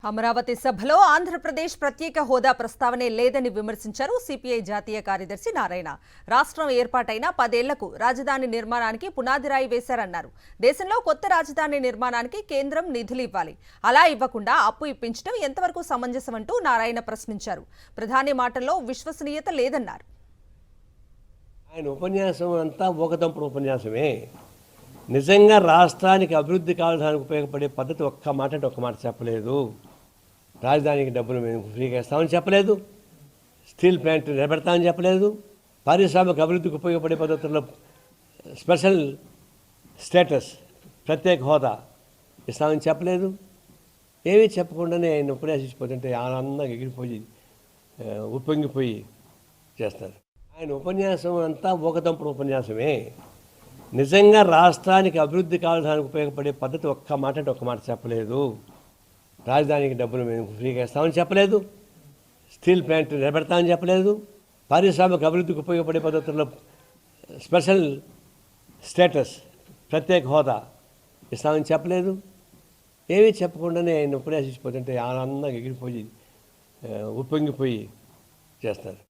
అమరావతి సభలో ఆంధ్రప్రదేశ్ ప్రత్యేక హోదా ప్రస్తావనే లేదని విమర్శించారు సిపిఐ జాతీయ కార్యదర్శి నారాయణ. రాష్ట్రం ఏర్పాటైన 10 ఏళ్లకు రాజధాని నిర్మాణానికి పునాదిరాయి వేశారన్నారు. దేశంలో కొత్త రాజధాని నిర్మాణానికి కేంద్రం నిధులు ఇవ్వాలి. అలా ఇవ్వకుండా అప్పు ఇప్పించడం ఎంతవరకు సమంజసమంటూ నారాయణ ప్రశ్నించారు. ప్రధాని మాటల్లో విశ్వసనీయత లేదన్నారు. ఆయన ఉపన్యాసం అంతా ఊకదంపుడు ఉపన్యాసమే. నిజంగా రాష్ట్రానికి అభివృద్ధి కావడానికి ఉపయోగపడే పద్ధతి ఒక్క మాట చెప్పలేదు. రాజధానికి డబ్బులు మేము ఫ్రీగా ఇస్తామని చెప్పలేదు. స్టీల్ ప్లాంట్ నిలబెడతామని చెప్పలేదు. పారిశ్రామిక అభివృద్ధికి ఉపయోగపడే పద్ధతుల్లో స్పెషల్ స్టేటస్ ప్రత్యేక హోదా ఇస్తామని చెప్పలేదు. ఏమీ చెప్పకుండానే ఆయన ఉపన్యాసించిపోతుంటే ఆనందంగా ఎగిరిపోయి ఉప్పొంగిపోయి చేస్తారు. ఆయన ఉపన్యాసం అంతా ఊకదంపుడు ఉపన్యాసమే. నిజంగా రాష్ట్రానికి అభివృద్ధి కావడానికి ఉపయోగపడే పద్ధతి ఒక్క మాట చెప్పలేదు. రాజధానికి డబ్బులు మేము ఫ్రీగా ఇస్తామని చెప్పలేదు. స్టీల్ ప్లాంట్ నిలబెడతామని చెప్పలేదు. పారిశ్రామిక అభివృద్ధికి ఉపయోగపడే పద్ధతుల్లో స్పెషల్ స్టేటస్ ప్రత్యేక హోదా ఇస్తామని చెప్పలేదు. ఏమీ చెప్పకుండానే ఆయన ఉపన్యాసించిపోతుంటే ఆనందంగా ఎగిరిపోయి ఉప్పొంగిపోయి చేస్తారు.